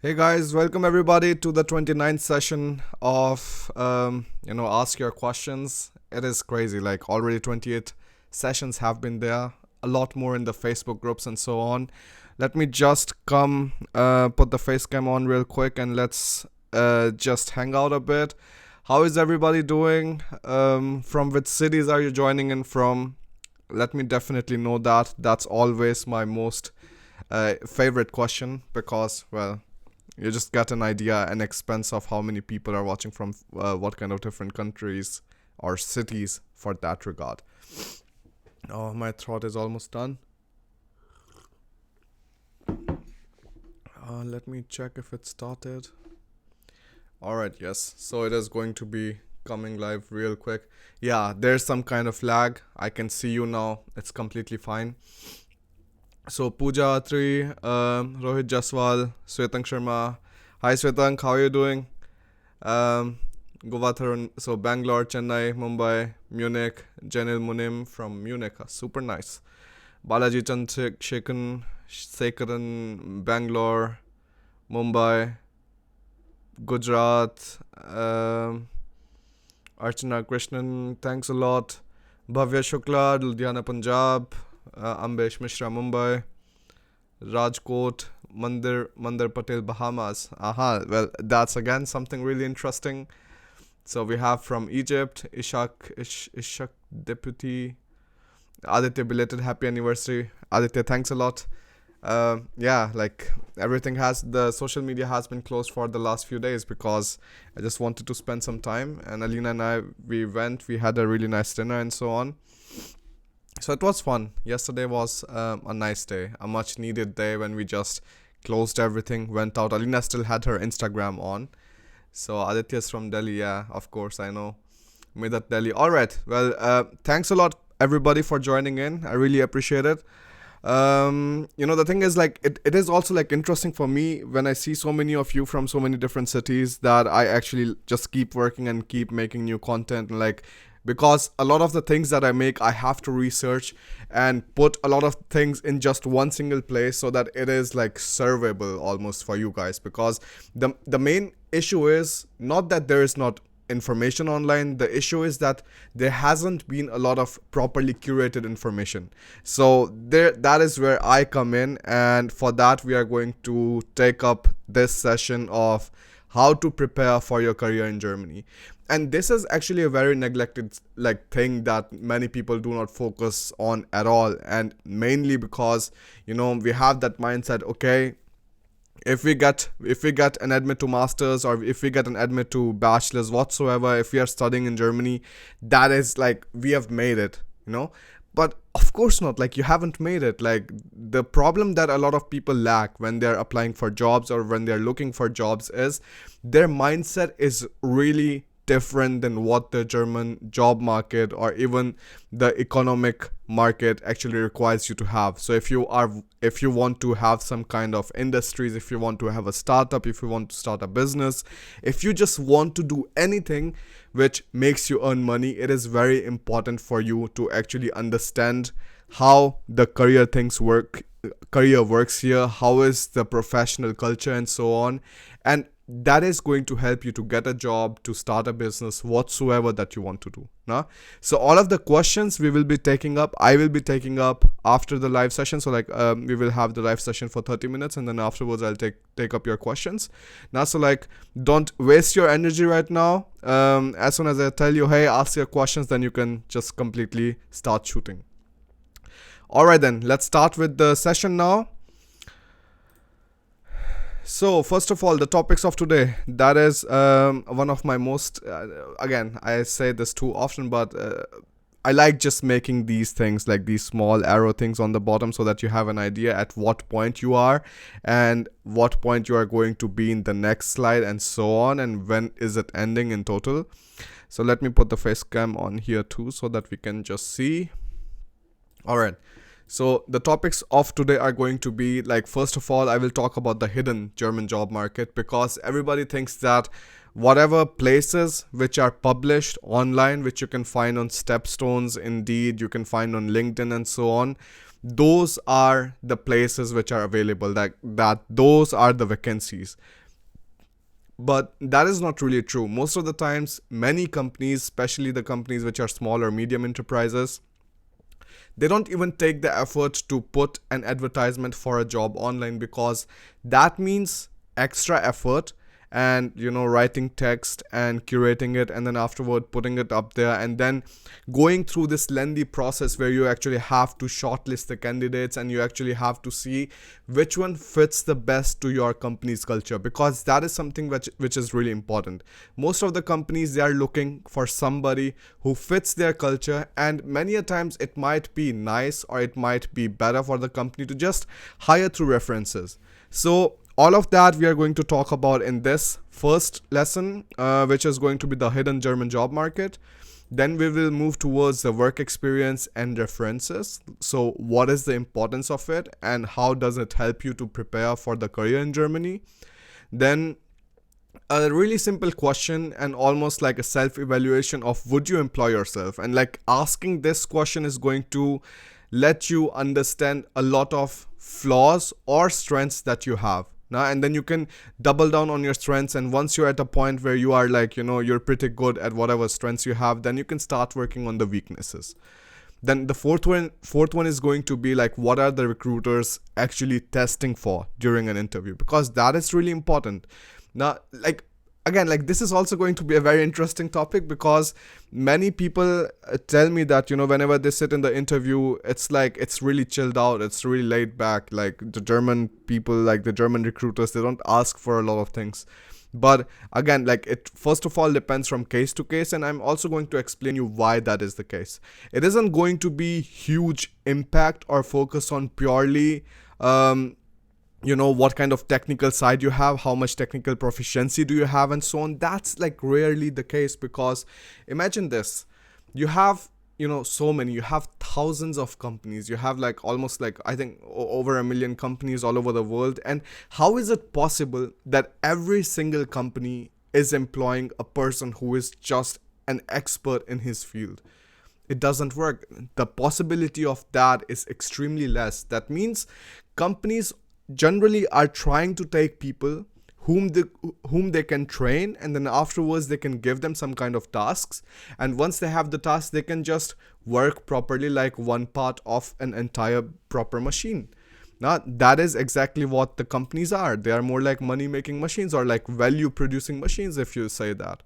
Hey guys, welcome everybody to the 29th session of Ask Your Questions. It is crazy, like already 28 sessions have been there, a lot more in the Facebook groups and so on. Let me just come put the face cam on real quick and let's just hang out a bit. How is everybody doing? From which cities are you joining in from? Let me definitely know that. That's always my most favorite question because, well, you just get an idea and expense of how many people are watching from what kind of different countries or cities for that regard. Oh, my throat is almost done. Let me check if it started. Alright, yes. So it is going to be coming live real quick. Yeah, there's some kind of lag. I can see you now. It's completely fine. So Pooja Atri, Rohit Jaswal, Swetank Sharma. Hi Swetank, how are you doing? Govatharan, so Bangalore, Chennai, Mumbai, Munich, Janil Munim from Munich, super nice. Balaji Chandrasekharan, Bangalore, Mumbai, Gujarat, Archana Krishnan, thanks a lot. Bhavya Shukla, Ludhiana, Punjab, Ambesh Mishra, Mumbai, Rajkot, Mandir Patel, Bahamas. Well, that's again something really interesting. So we have from Egypt, Ishak Deputy, Aditya, belated happy anniversary. Aditya, thanks a lot. Yeah, like the social media has been closed for the last few days because I just wanted to spend some time. And Alina and I, we had a really nice dinner and so on. So it was fun. Yesterday was a nice day, a much needed day when we just closed everything, went out. Alina still had her Instagram on. So Aditya's from Delhi, yeah, of course, I know. Medat Delhi. Alright, well, thanks a lot everybody for joining in. I really appreciate it. The thing is, like, it is also like interesting for me when I see so many of you from so many different cities that I actually just keep working and keep making new content, and like, because a lot of the things that I make, I have to research and put a lot of things in just one single place so that it is like servable almost for you guys. Because the main issue is not that there is not information online. The issue is that there hasn't been a lot of properly curated information. So that is where I come in, and for that we are going to take up this session of how to prepare for your career in Germany. And this is actually a very neglected like thing that many people do not focus on at all, and mainly because we have that mindset, okay, if we get an admit to masters, or if we get an admit to bachelors whatsoever, if we are studying in Germany, that is like we have made it, but of course not. Like, you haven't made it. Like, the problem that a lot of people lack when they're applying for jobs or when they're looking for jobs is their mindset is really different than what the German job market or even the economic market actually requires you to have. So if you want to have some kind of industries, if you want to have a startup, if you want to start a business, if you just want to do anything which makes you earn money, it is very important for you to actually understand how the career works here, how is the professional culture and so on. And that is going to help you to get a job, to start a business, whatsoever that you want to do. So all of the questions I will be taking up after the live session. So like we will have the live session for 30 minutes, and then afterwards I'll take up your questions. So like, don't waste your energy right now. As soon as I tell you, hey, ask your questions, then you can just completely start shooting. Alright then, let's start with the session now. So first of all, the topics of today, that is one of my most, again, I say this too often, but I like just making these things, like these small arrow things on the bottom, so that you have an idea at what point you are and what point you are going to be in the next slide and so on, and when is it ending in total. So let me put the face cam on here too so that we can just see. Alright. So the topics of today are going to be, like, first of all, I will talk about the hidden German job market, because everybody thinks that whatever places which are published online, which you can find on Stepstones, Indeed, you can find on LinkedIn and so on, those are the places which are available, that those are the vacancies. But that is not really true. Most of the times, many companies, especially the companies which are small or medium enterprises, they don't even take the effort to put an advertisement for a job online, because that means extra effort, and writing text and curating it, and then afterward putting it up there, and then going through this lengthy process where you actually have to shortlist the candidates, and you actually have to see which one fits the best to your company's culture, because that is something which is really important. Most of the companies, they are looking for somebody who fits their culture, and many a times it might be nice, or it might be better for the company to just hire through references. So all of that we are going to talk about in this first lesson, which is going to be the hidden German job market. Then we will move towards the work experience and references. So what is the importance of it, and how does it help you to prepare for the career in Germany? Then a really simple question, and almost like a self-evaluation of would you employ yourself. And like asking this question is going to let you understand a lot of flaws or strengths that you have. Now, and then you can double down on your strengths, and once you're at a point where you are like, you're pretty good at whatever strengths you have, then you can start working on the weaknesses. Then the fourth one is going to be like, what are the recruiters actually testing for during an interview, because that is really important. Now, like, again, like, this is also going to be a very interesting topic, because many people tell me that, whenever they sit in the interview, it's like, it's really chilled out, it's really laid back. Like, the German people, like the German recruiters, they don't ask for a lot of things. But again, like, it first of all depends from case to case, and I'm also going to explain you why that is the case. It isn't going to be huge impact or focus on purely what kind of technical side you have, how much technical proficiency do you have, and so on. That's like rarely the case, because imagine this: you have you have thousands of companies, you have like almost like, I think, over 1 million companies all over the world. And how is it possible that every single company is employing a person who is just an expert in his field? It doesn't work. The possibility of that is extremely less. That means companies generally are trying to take people whom they can train, and then afterwards they can give them some kind of tasks, and once they have the task, they can just work properly like one part of an entire proper machine. Now, that is exactly what the companies are. They are more like money making machines, or like value producing machines, if you say that.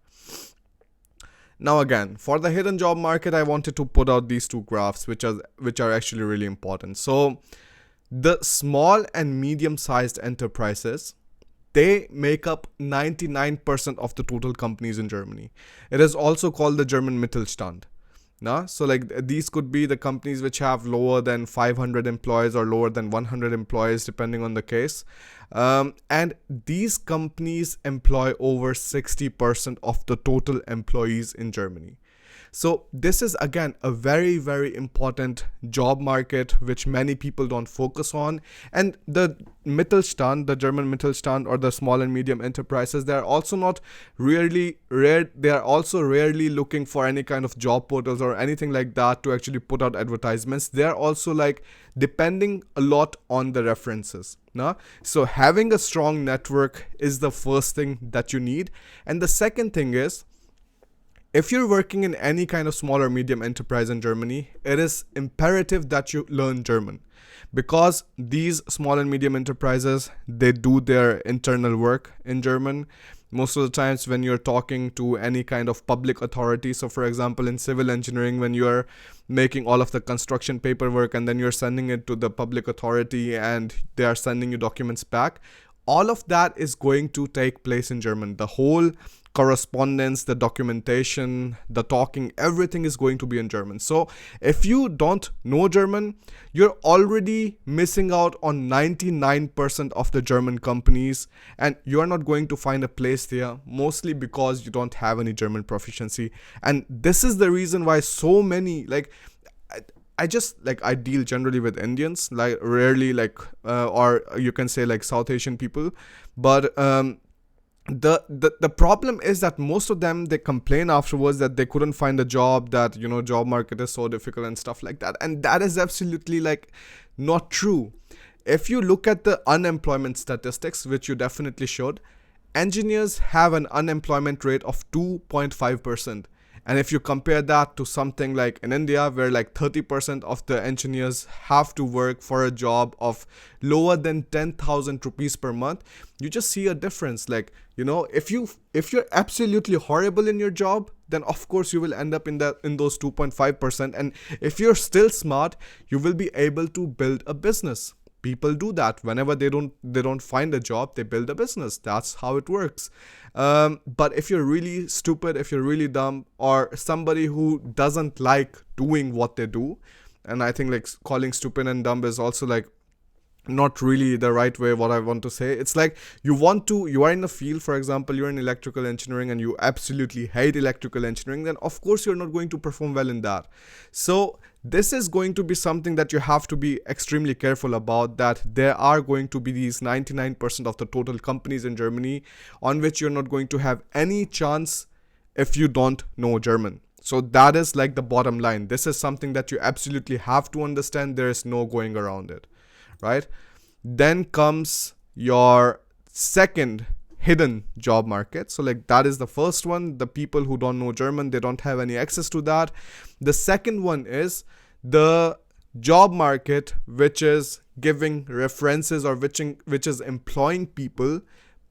Now again, for the hidden job market, I wanted to put out these two graphs, which are actually really important. So the small and medium-sized enterprises, they make up 99% of the total companies in Germany. It is also called the German Mittelstand. Now, so like these could be the companies which have lower than 500 employees or lower than 100 employees, depending on the case. And these companies employ over 60% of the total employees in Germany. So this is again a very, very important job market which many people don't focus on. And the Mittelstand, the German Mittelstand, or the small and medium enterprises, they are also not really rare. They are also rarely looking for any kind of job portals or anything like that to actually put out advertisements. They are also like depending a lot on the references. No? So having a strong network is the first thing that you need. And the second thing is, if you're working in any kind of small or medium enterprise in Germany, it is imperative that you learn German, because these small and medium enterprises, they do their internal work in German. Most of the times when you're talking to any kind of public authority, so for example in civil engineering, when you're making all of the construction paperwork and then you're sending it to the public authority and they are sending you documents back, all of that is going to take place in German. The whole correspondence, the documentation, the talking, everything is going to be in German. So if you don't know German, you're already missing out on 99% of the German companies, and you're not going to find a place there, mostly because you don't have any German proficiency. And this is the reason why so many, like, I deal generally with Indians, like rarely or you can say like South Asian people, but the problem is that most of them, they complain afterwards that they couldn't find a job, that job market is so difficult and stuff like that. And that is absolutely like not true. If you look at the unemployment statistics, which you definitely should, engineers have an unemployment rate of 2.5%. And if you compare that to something like in India, where like 30% of the engineers have to work for a job of lower than 10,000 rupees per month, you just see a difference. Like, if you're absolutely horrible in your job, then of course you will end up in those 2.5%. And if you're still smart, you will be able to build a business. People do that whenever they don't find a job, they build a business. That's how it works. But if you're really stupid, if you're really dumb, or somebody who doesn't like doing what they do, and I think like calling stupid and dumb is also like not really the right way what I want to say. It's like you are in a field, for example, you're in electrical engineering and you absolutely hate electrical engineering, then of course you're not going to perform well in that. So this is going to be something that you have to be extremely careful about, that there are going to be these 99% of the total companies in Germany on which you're not going to have any chance if you don't know German. So that is like the bottom line. This is something that you absolutely have to understand. There is no going around it, right? Then comes your second hidden job market. So like that is the first one, the people who don't know German, they don't have any access to that. The second one is the job market which is giving references, or which is employing people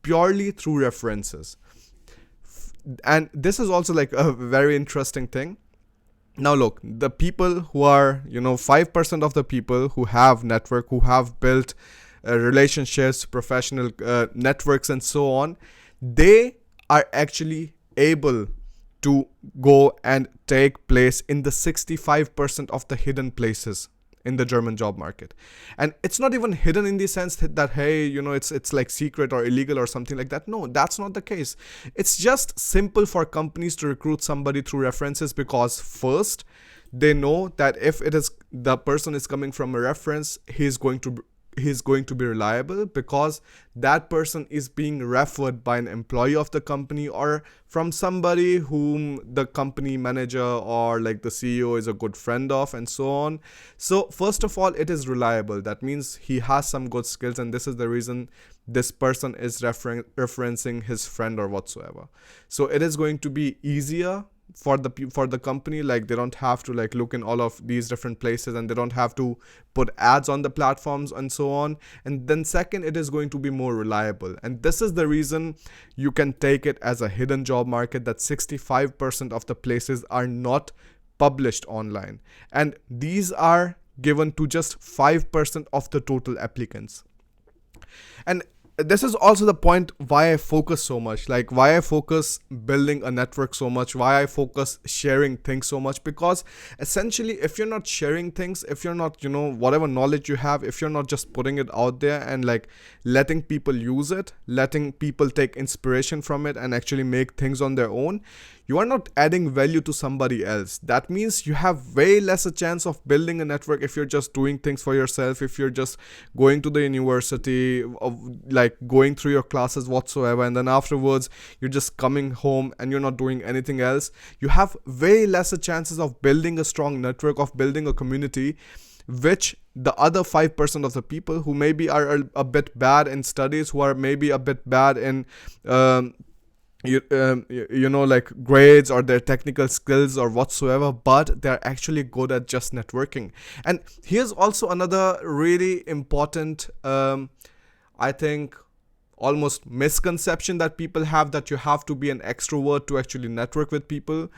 purely through references. And this is also like a very interesting thing. Now look, the people who are 5% of the people who have network, who have built relationships, professional networks and so on, they are actually able to go and take place in the 65% of the hidden places in the German job market. And it's not even hidden in the sense that hey, it's like secret or illegal or something like that. No, that's not the case. It's just simple for companies to recruit somebody through references, because first, they know that if the person is coming from a reference, he's going to be reliable, because that person is being referred by an employee of the company, or from somebody whom the company manager or like the CEO is a good friend of, and so on. So first of all, it is reliable. That means he has some good skills, and this is the reason this person is referencing his friend or whatsoever. So it is going to be easier for the company. Like they don't have to like look in all of these different places, and they don't have to put ads on the platforms and so on. And then second, it is going to be more reliable, and this is the reason you can take it as a hidden job market, that 65% of the places are not published online, and these are given to just 5% of the total applicants. And this is also the point why I focus so much, like why I focus building a network so much, why I focus sharing things so much. Because essentially, if you're not sharing things, if you're not, whatever knowledge you have, if you're not just putting it out there and like letting people use it, letting people take inspiration from it and actually make things on their own, you are not adding value to somebody else. That means you have way less a chance of building a network if you're just doing things for yourself, if you're just going to the university, of like going through your classes whatsoever, and then afterwards you're just coming home and you're not doing anything else. You have way lesser chances of building a strong network, of building a community, which the other 5% of the people who maybe are a bit bad in studies, who are maybe a bit bad in like grades or their technical skills or whatsoever, but they're actually good at just networking. And here's also another really important I think almost misconception that people have, that you have to be an extrovert to actually network with people.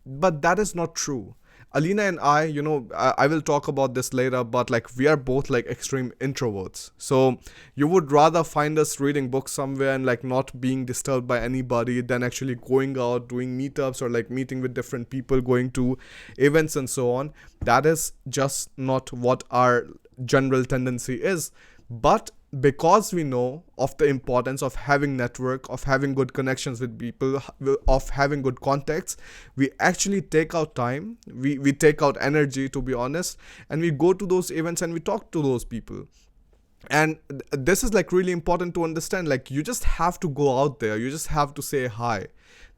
But that is not true. Alina and I will talk about this later, but like we are both like extreme introverts. So you would rather find us reading books somewhere and like not being disturbed by anybody than actually going out, doing meetups, or like meeting with different people, going to events and so on. That is just not what our general tendency is. But because we know of the importance of having network, of having good connections with people, of having good contacts, we actually take out time, we take out energy, to be honest, and we go to those events and we talk to those people. And this is like really important to understand. Like you just have to go out there, you just have to say hi.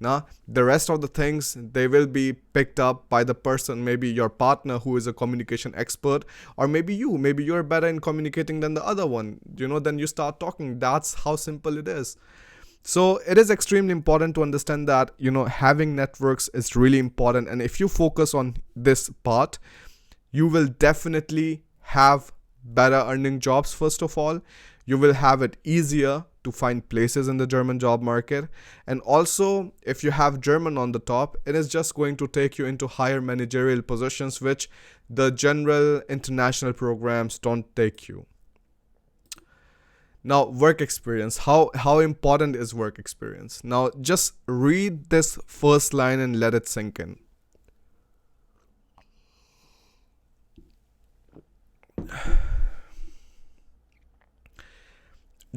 Now the rest of the things, they will be picked up by the person, maybe your partner who is a communication expert, or maybe you're better in communicating than the other one, then you start talking. That's how simple it is. So it is extremely important to understand that, having networks is really important. And if you focus on this part, you will definitely have better earning jobs. First of all, you will have it easier to find places in the German job market. And also, if you have German on the top, it is just going to take you into higher managerial positions, which the general international programs don't take you. Now, work experience. How important is work experience? Now, just read this first line and let it sink in.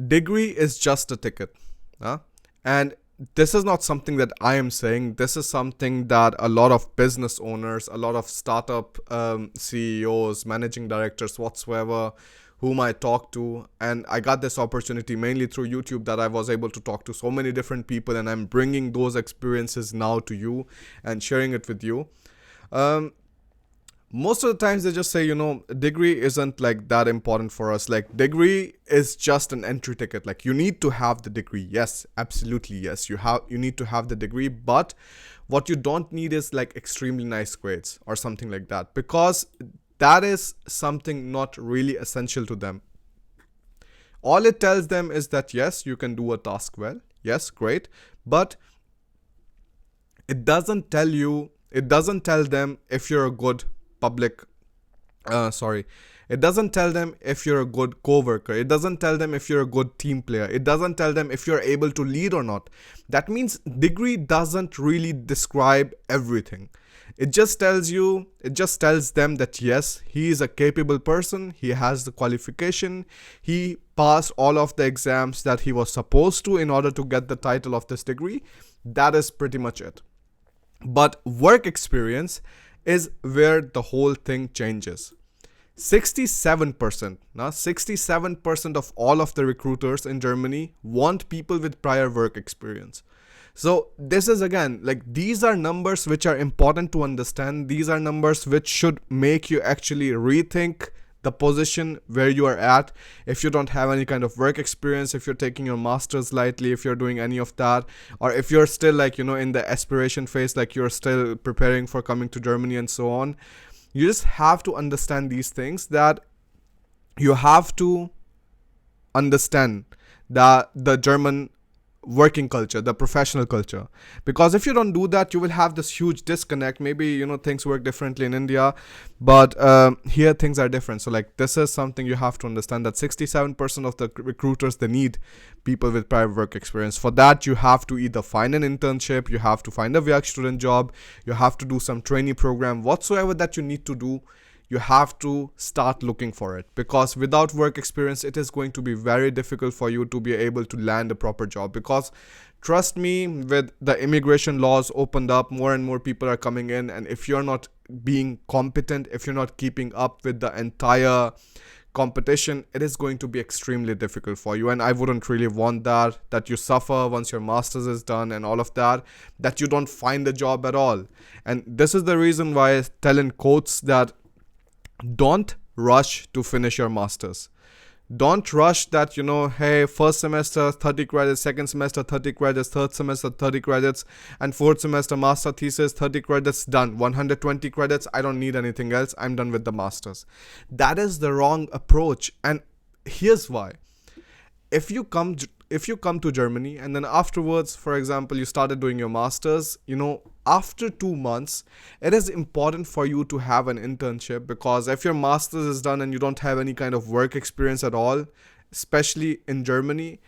Degree is just a ticket. And this is not something that I am saying. This is something that a lot of business owners, a lot of startup CEOs, managing directors, whatsoever, whom I talk to, and I got this opportunity mainly through YouTube, that I was able to talk to so many different people, and I'm bringing those experiences now to you and sharing it with you. Most of the times they just say, degree isn't like that important for us. Like, degree is just an entry ticket. Like, you need to have the degree. Yes, absolutely, yes. You need to have the degree, but what you don't need is like extremely nice grades or something like that, because that is something not really essential to them. All it tells them is that yes, you can do a task well. Yes, great. But it doesn't tell them if you're a good it doesn't tell them if you're a good co-worker. It doesn't tell them if you're a good team player. It doesn't tell them if you're able to lead or not. That means degree doesn't really describe everything. It just tells them that yes, he is a capable person, he has the qualification, he passed all of the exams that he was supposed to in order to get the title of this degree. That is pretty much it. But work experience is where the whole thing changes. 67% of all of the recruiters in Germany want people with prior work experience. So this is, again, like, these are numbers which are important to understand. These are numbers which should make you actually rethink the position where you are at. If you don't have any kind of work experience, if you're taking your masters lightly, if you're doing any of that, or if you're still like, in the aspiration phase, like you're still preparing for coming to Germany and so on, you just have to understand these things, that you have to understand that the German working culture, the professional culture. Because if you don't do that, you will have this huge disconnect. Maybe, things work differently in India, but here things are different. So like, this is something you have to understand, that 67% of the recruiters, they need people with prior work experience. For that, you have to either find an internship, you have to find a AYQ student job, you have to do some trainee program, whatsoever that you need to do. You have to start looking for it, because without work experience, it is going to be very difficult for you to be able to land a proper job. Because trust me, with the immigration laws opened up, more and more people are coming in, and if you're not being competent, if you're not keeping up with the entire competition, it is going to be extremely difficult for you. And I wouldn't really want that you suffer once your master's is done and all of that you don't find a job at all. And this is the reason why I tell in quotes that don't rush to finish your masters. Don't rush that, hey, first semester 30 credits, second semester 30 credits, third semester 30 credits, and fourth semester master thesis 30 credits, done. 120 credits, I don't need anything else, I'm done with the masters. That is the wrong approach. And here's why. If you come to Germany and then afterwards, for example, you started doing your masters, after 2 months, it is important for you to have an internship, because if your master's is done and you don't have any kind of work experience at all, especially in Germany,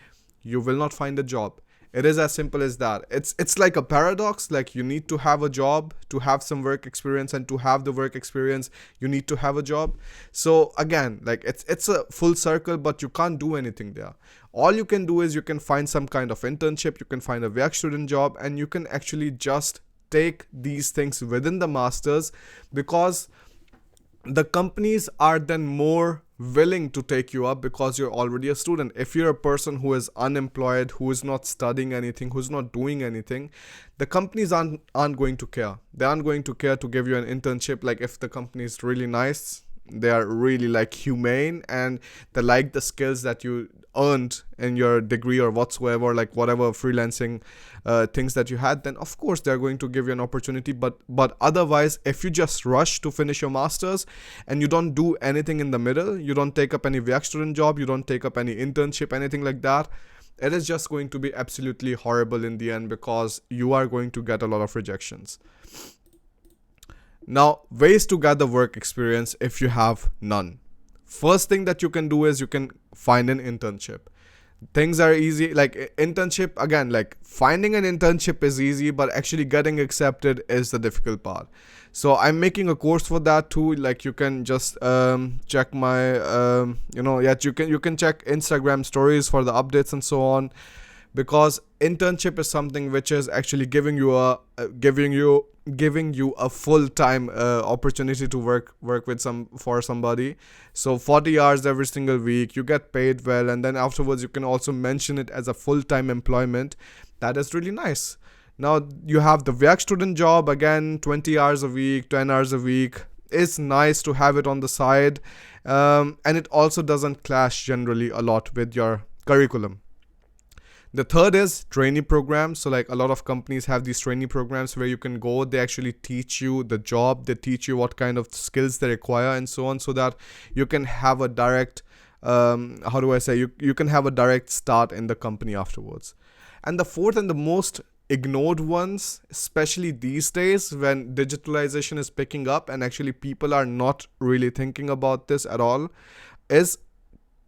you will not find a job. It is as simple as that. It's like a paradox. Like, you need to have a job to have some work experience, and to have the work experience, you need to have a job. So again, like, it's a full circle, but you can't do anything there. All you can do is you can find some kind of internship, you can find a AYQ student job, and you can actually just take these things within the masters, because the companies are then more willing to take you up because you're already a student. If you're a person who is unemployed, who is not studying anything, who's not doing anything, the companies aren't going to care. They aren't going to care to give you an internship. Like, if the company is really nice, they are really like humane, and they like the skills that you earned in your degree or whatsoever, like whatever freelancing things that you had, then of course they're going to give you an opportunity. But otherwise, if you just rush to finish your masters and you don't do anything in the middle, you don't take up any work student job, you don't take up any internship, anything like that, it is just going to be absolutely horrible in the end, because you are going to get a lot of rejections. Now, ways to get the work experience if you have none. First thing that you can do is you can find an internship. Things are easy, like internship, again, like finding an internship is easy, but actually getting accepted is the difficult part. So I'm making a course for that too. Like you can just check my you can check Instagram stories for the updates and so on, because internship is something which is actually giving you a full-time opportunity to work with somebody. So 40 hours every single week, you get paid well, and then afterwards you can also mention it as a full-time employment. That is really nice. Now you have the work student job, again 20 hours a week, 10 hours a week. It's nice to have it on the side, and it also doesn't clash generally a lot with your curriculum. The third is trainee programs. So like a lot of companies have these trainee programs where you can go, they actually teach you the job, they teach you what kind of skills they require and so on, so that you can have a direct you can have a direct start in the company afterwards. And the fourth and the most ignored ones, especially these days when digitalization is picking up and actually people are not really thinking about this at all, is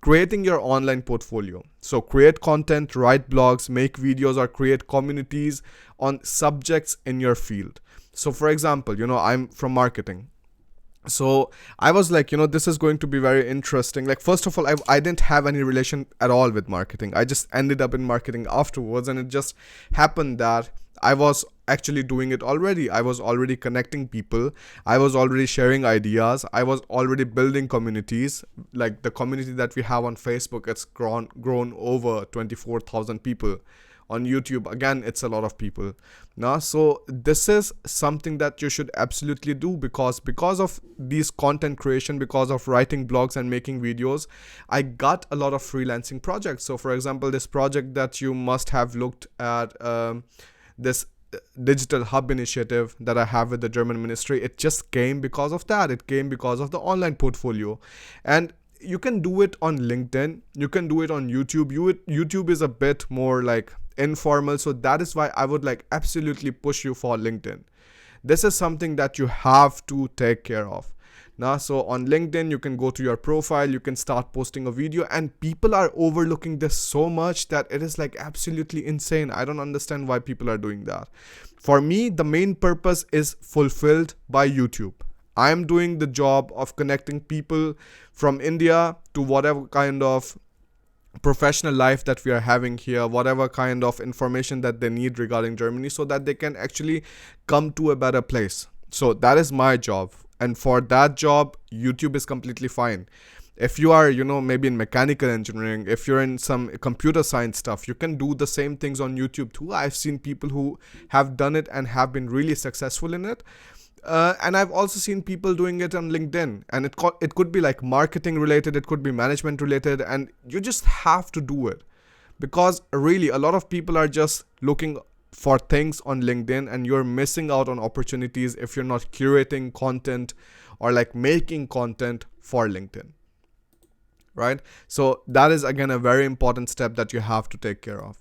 creating your online portfolio. So create content, write blogs, make videos, or create communities on subjects in your field. So for example, I'm from marketing. So I was like, this is going to be very interesting. Like, first of all, I didn't have any relation at all with marketing. I just ended up in marketing afterwards, and it just happened that I was actually doing it already. I was already connecting people. I was already sharing ideas. I was already building communities. Like the community that we have on Facebook, it's grown over 24,000 people. On YouTube, again, it's a lot of people. Now, so this is something that you should absolutely do, because of these content creation, because of writing blogs and making videos, I got a lot of freelancing projects. So for example, this project that you must have looked at, this digital hub initiative that I have with the German ministry, it just came because of that. It came because of the online portfolio. And you can do it on LinkedIn, you can do it on YouTube. YouTube is a bit more like informal, so that is why I would like absolutely push you for LinkedIn. This is something that you have to take care of. Now, so on LinkedIn, you can go to your profile, you can start posting a video, and people are overlooking this so much that it is like absolutely insane. I don't understand why people are doing that. For me, the main purpose is fulfilled by YouTube. I'm doing the job of connecting people from India to whatever kind of professional life that we are having here, whatever kind of information that they need regarding Germany, so that they can actually come to a better place. So that is my job. And for that job, YouTube is completely fine. If you are, maybe in mechanical engineering, if you're in some computer science stuff, you can do the same things on YouTube too. I've seen people who have done it and have been really successful in it. And I've also seen people doing it on LinkedIn, and it could be like marketing related, it could be management related, and you just have to do it, because really a lot of people are just looking for things on LinkedIn, and you're missing out on opportunities if you're not curating content or like making content for LinkedIn, right? So that is again a very important step that you have to take care of.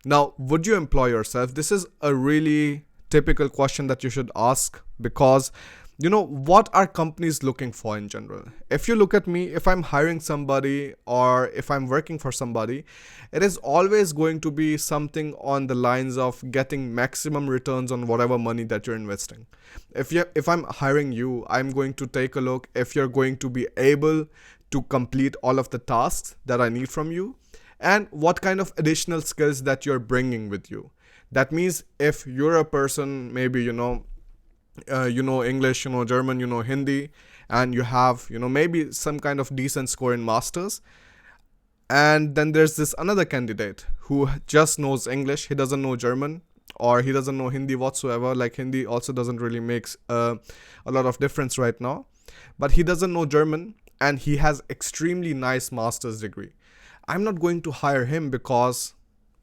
Now, would you employ yourself? This is a really typical question that you should ask, because what are companies looking for in general? If you look at me, if I'm hiring somebody or if I'm working for somebody, it is always going to be something on the lines of getting maximum returns on whatever money that you're investing. If I'm hiring you, I'm going to take a look if you're going to be able to complete all of the tasks that I need from you, and what kind of additional skills that you're bringing with you. That means if you're a person, maybe you know English, German, Hindi, and you have maybe some kind of decent score in masters, and then there's this another candidate who just knows English, he doesn't know German, or he doesn't know Hindi whatsoever. Like Hindi also doesn't really makes a lot of difference right now. but he doesn't know German and he has extremely nice master's degree. I'm not going to hire him because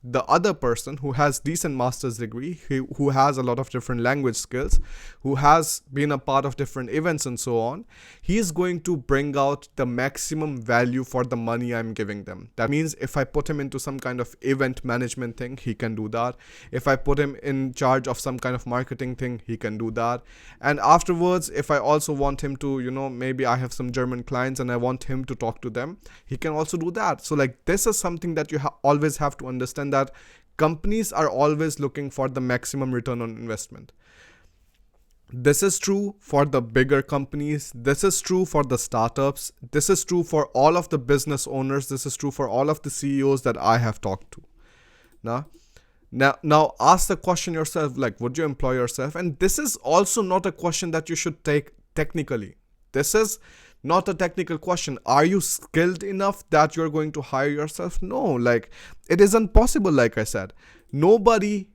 the other person who has decent master's degree, who has a lot of different language skills, who has been a part of different events and so on, he is going to bring out the maximum value for the money I'm giving them. That means if I put him into some kind of event management thing, he can do that. If I put him in charge of some kind of marketing thing, he can do that. And afterwards, if I also want him to, maybe I have some German clients and I want him to talk to them, he can also do that. So like, this is something that you always have to understand, that companies are always looking for the maximum return on investment. This is true for the bigger companies. This is true for the startups. This is true for all of the business owners. This is true for all of the CEOs that I have talked to. Now ask the question yourself, like, would you employ yourself? And this is also not a question that you should take technically. This is not a technical question. Are you skilled enough that you're going to hire yourself? No, like, it isn't possible. Like I said, nobody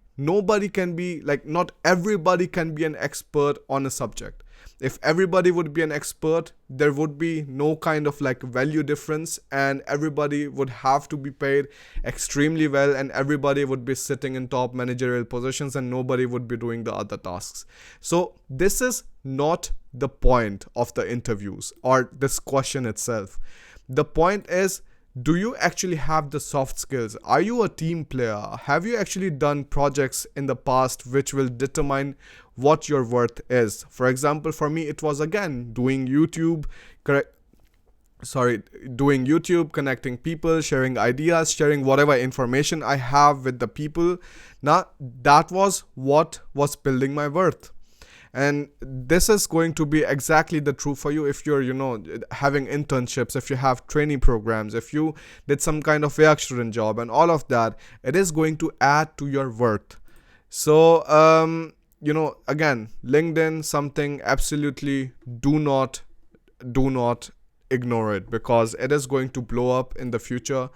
can be, like, not everybody can be an expert on a subject. If everybody would be an expert, there would be no kind of like value difference, and everybody would have to be paid extremely well, and everybody would be sitting in top managerial positions and nobody would be doing the other tasks. So this is not the point of the interviews or this question itself. The point is, do you actually have the soft skills? Are you a team player? Have you actually done projects in the past which will determine what your worth is? For example, for me, it was again doing YouTube, connecting people, sharing ideas, sharing whatever information I have with the people. Now, that was what was building my worth. And this is going to be exactly the true for you if you're, having internships, if you have training programs, if you did some kind of student job and all of that. It is going to add to your worth. So, again, LinkedIn, something absolutely do not ignore it, because it is going to blow up in the future,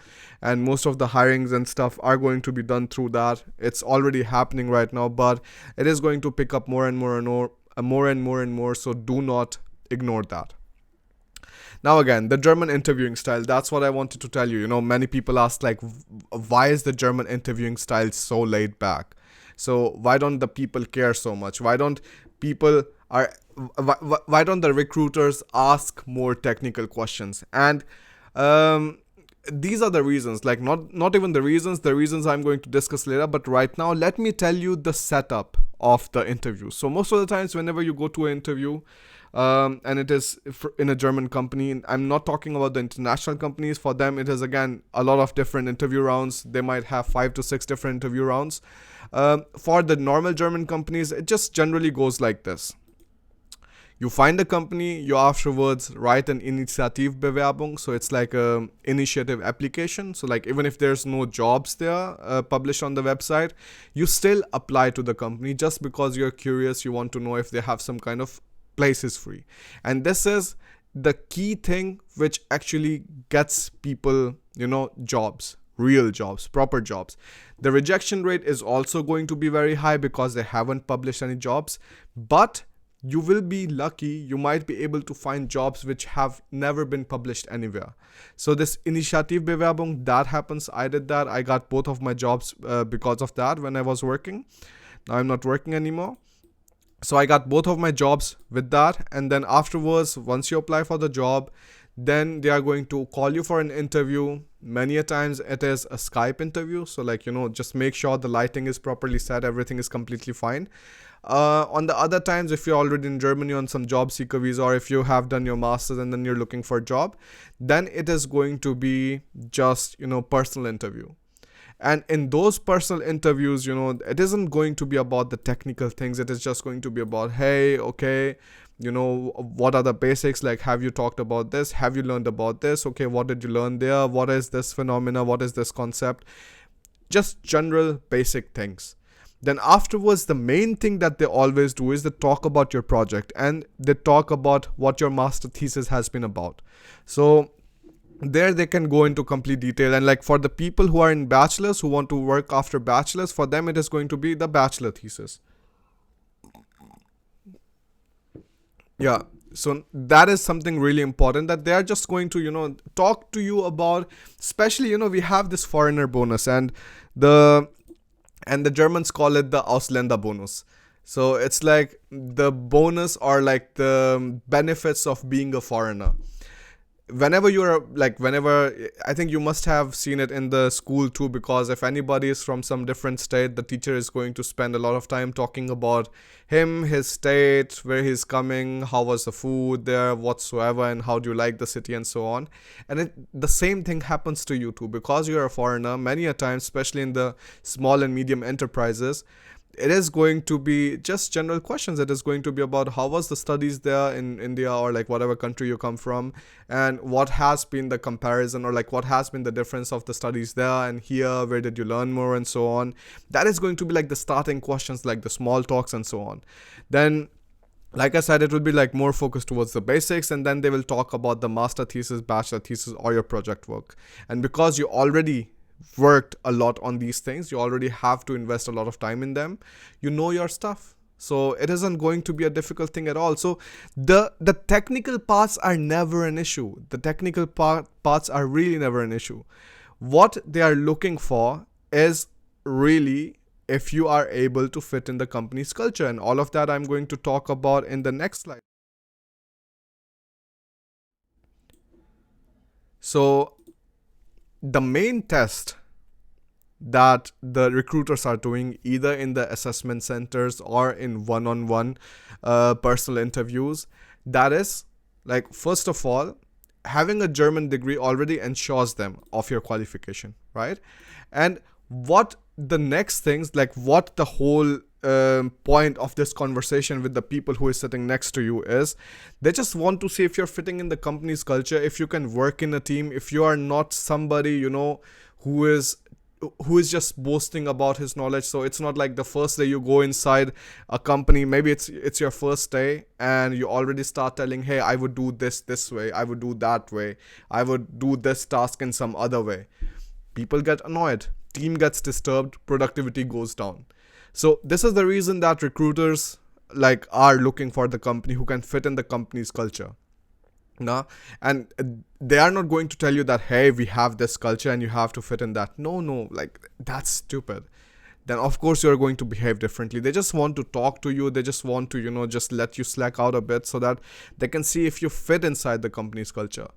and most of the hirings and stuff are going to be done through that. It's already happening right now, but it is going to pick up more and more. So do not ignore that. Now again, the German interviewing style, that's what I wanted to tell you. Many people ask, like, why is the German interviewing style so laid back? So why don't the people care so much? Why don't the recruiters ask more technical questions? And these are the reasons, like not even the reasons I'm going to discuss later, but right now let me tell you the setup of the interview. So most of the times whenever you go to an interview, and it is in a German company, I'm not talking about the international companies. For them, it is again a lot of different interview rounds. They might have 5 to 6 different interview rounds. For the normal German companies, it just generally goes like this. You find a company, you afterwards write an Initiativbewerbung. So it's like a initiative application. So like, even if there's no jobs there published on the website, you still apply to the company just because you're curious. You want to know if they have some kind of places free. And this is the key thing which actually gets people, jobs, real jobs, proper jobs. The rejection rate is also going to be very high because they haven't published any jobs, but you will be lucky. You might be able to find jobs which have never been published anywhere. So this Initiativbewerbung, that happens. I did that. I got both of my jobs because of that when I was working. Now I'm not working anymore. So I got both of my jobs with that. And then afterwards, once you apply for the job, then they are going to call you for an interview. Many a times it is a Skype interview. So like, just make sure the lighting is properly set. Everything is completely fine. On the other times, if you're already in Germany on some job seeker visa, or if you have done your master's and then you're looking for a job, then it is going to be just, personal interview. And in those personal interviews, it isn't going to be about the technical things. It is just going to be about, hey, okay, what are the basics? Like, have you talked about this? Have you learned about this? Okay, what did you learn there? What is this phenomena? What is this concept? Just general basic things. Then afterwards, the main thing that they always do is they talk about your project, and they talk about what your master thesis has been about. So there they can go into complete detail. And like, for the people who are in bachelor's, who want to work after bachelor's, for them it is going to be the bachelor thesis. Yeah. So that is something really important, that they are just going to, talk to you about, especially, we have this foreigner bonus, the and the Germans call it the Ausländer bonus. So it's like the bonus, or like the benefits of being a foreigner. Whenever I think you must have seen it in the school too, because if anybody is from some different state, the teacher is going to spend a lot of time talking about him, his state, where he's coming, how was the food there, whatsoever, and how do you like the city, and so on. And the same thing happens to you too, because you're a foreigner. Many a time, especially in the small and medium enterprises, it is going to be just general questions. It is going to be about how was the studies there in India, or like whatever country you come from, and what has been the comparison, or like what has been the difference of the studies there and here, where did you learn more, and so on. That is going to be like the starting questions, like the small talks and so on. Then, like I said, it will be like more focused towards the basics, and then they will talk about the master thesis, bachelor thesis, or your project work. And because you already worked a lot on these things, you already have to invest a lot of time in them, you know your stuff, so it isn't going to be a difficult thing at all. So the technical parts are never an issue. The technical parts are really never an issue. What they are looking for is really if you are able to fit in the company's culture, and all of that I'm going to talk about in the next slide. So the main test that the recruiters are doing, either in the assessment centers or in one-on-one personal interviews, that is, like, first of all, having a German degree already ensures them of your qualification, right? And what the next things, like what the whole point of this conversation with the people who is sitting next to you is, they just want to see if you're fitting in the company's culture, if you can work in a team, if you are not somebody, who is just boasting about his knowledge. So it's not like the first day you go inside a company, maybe it's your first day, and you already start telling, hey, I would do this way, I would do that way, I would do this task in some other way. People get annoyed, team gets disturbed, productivity goes down. So this is the reason that recruiters are looking for the company who can fit in the company's culture. Nah? And they are not going to tell you that, hey, we have this culture and you have to fit in that. No, that's stupid. Then of course you're going to behave differently. They just want to talk to you. They just want to, just let you slack out a bit so that they can see if you fit inside the company's culture.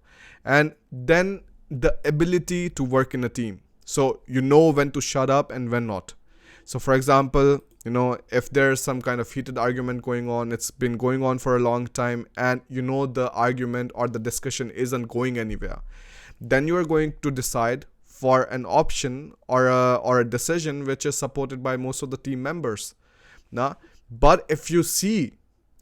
And then the ability to work in a team. So you know when to shut up and when not. So for example, if there's some kind of heated argument going on, it's been going on for a long time, and the argument or the discussion isn't going anywhere, then you are going to decide for an option or a decision which is supported by most of the team members. But if you see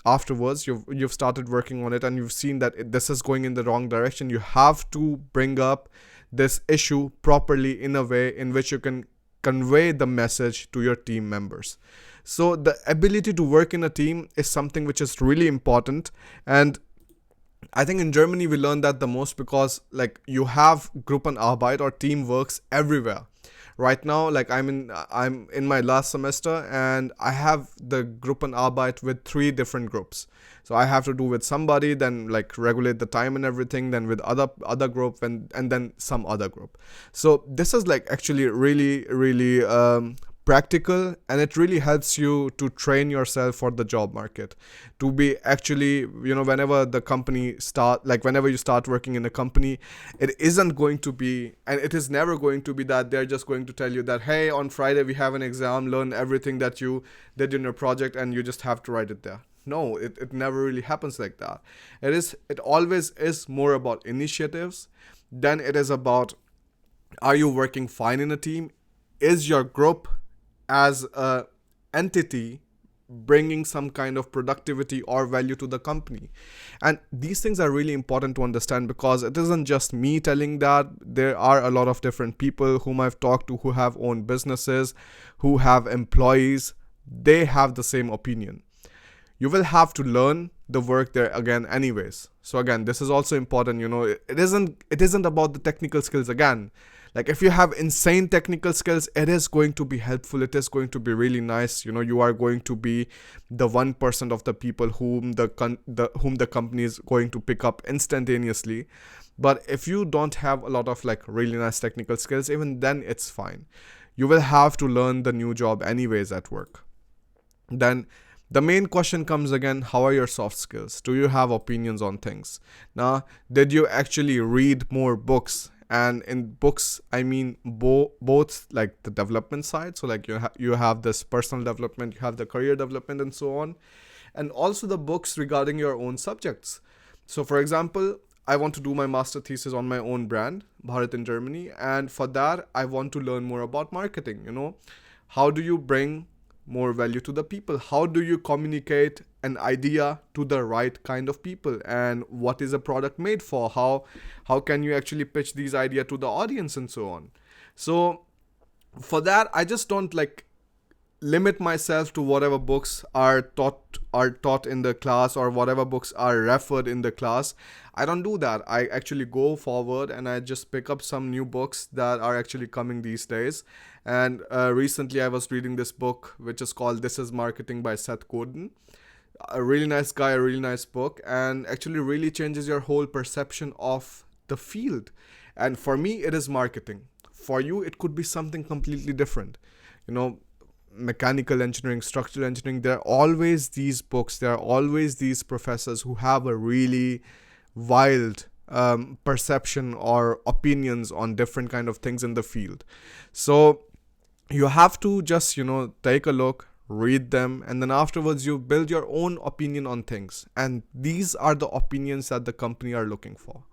afterwards, you've started working on it and you've seen that this is going in the wrong direction, you have to bring up this issue properly in a way in which you can convey the message to your team members. So the ability to work in a team is something which is really important. And I think in Germany we learn that the most, because you have Gruppenarbeit or team works everywhere. Right now, I'm in my last semester, and I have the Gruppenarbeit with 3 different groups. So I have to do with somebody, then regulate the time and everything, then with other group, and then some other group. So this is actually really, really practical, and it really helps you to train yourself for the job market, to be actually, whenever the company whenever you start working in a company, it isn't going to be, and it is never going to be, that they're just going to tell you that, hey, on Friday we have an exam, learn everything that you did in your project and you just have to write it there. No, it never really happens like that. It always is more about initiatives than it is about, are you working fine in a team? Is your group as a entity bringing some kind of productivity or value to the company? And these things are really important to understand, because it isn't just me telling that. There are a lot of different people whom I've talked to who have owned businesses, who have employees. They have the same opinion. You will have to learn the work there again anyways. So again, this is also important. It isn't about the technical skills again. Like if you have insane technical skills, it is going to be helpful, it is going to be really nice. You are going to be the 1% of the people whom the company is going to pick up instantaneously. But if you don't have a lot of like really nice technical skills, even then it's fine. You will have to learn the new job anyways at work. Then the main question comes again, how are your soft skills? Do you have opinions on things? Now, did you actually read more books? And in books, I mean both like the development side. So like you have this personal development, you have the career development and so on. And also the books regarding your own subjects. So for example, I want to do my master thesis on my own brand, Bharat in Germany. And for that, I want to learn more about marketing. How do you bring more value to the people? How do you communicate an idea to the right kind of people? And what is a product made for? How can you actually pitch these ideas to the audience and so on? So for that, I just don't like limit myself to whatever books are taught in the class, or whatever books are referred in the class. I don't do that. I actually go forward and I just pick up some new books that are actually coming these days. And recently I was reading this book which is called This Is Marketing by Seth Godin. A really nice guy, a really nice book, and actually really changes your whole perception of the field. And for me, it is marketing. For you, it could be something completely different. Mechanical engineering, structural engineering, there are always these books, there are always these professors who have a really wild perception or opinions on different kind of things in the field. So you have to just, take a look, read them, and then afterwards you build your own opinion on things. And these are the opinions that the company are looking for.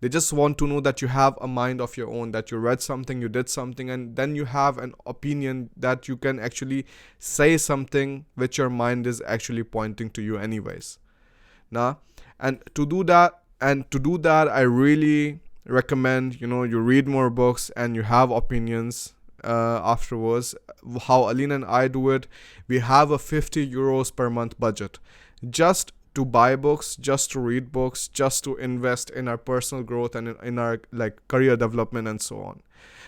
They just want to know that you have a mind of your own, that you read something, you did something, and then you have an opinion that you can actually say something which your mind is actually pointing to you anyways. And to do that, I really recommend, you read more books and you have opinions afterwards. How Alina and I do it, we have a 50 euros per month budget. Just to buy books, just to read books, just to invest in our personal growth and in our like career development and so on.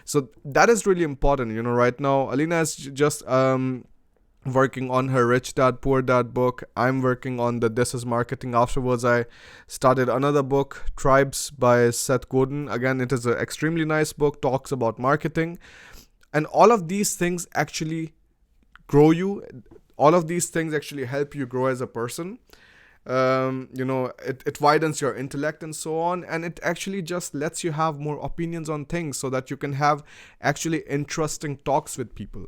So that is really important. Right now Alina is just working on her Rich Dad Poor Dad book. I'm working on the This Is Marketing. Afterwards I started another book, Tribes by Seth Godin. Again, it is an extremely nice book, talks about marketing, and all of these things actually grow you. All of these things actually help you grow as a person. It widens your intellect and so on, and it actually just lets you have more opinions on things so that you can have actually interesting talks with people,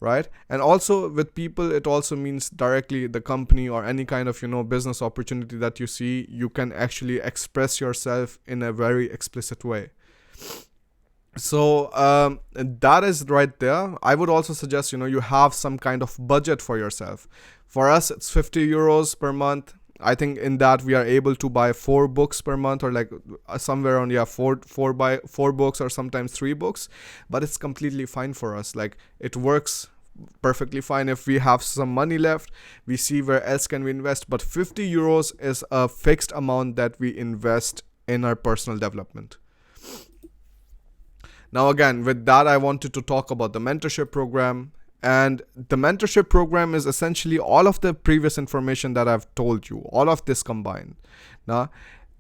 right? And also with people, it also means directly the company or any kind of business opportunity that you see, you can actually express yourself in a very explicit way. So that is right there. I would also suggest you have some kind of budget for yourself. For us, it's 50 euros per month. I think in that we are able to buy 4 books per month, or like somewhere around four books, or sometimes 3 books. But it's completely fine for us. Like it works perfectly fine. If we have some money left, we see where else can we invest. But 50 euros is a fixed amount that we invest in our personal development. Now again, with that, I wanted to talk about the mentorship program. And the mentorship program is essentially all of the previous information that I've told you, all of this combined,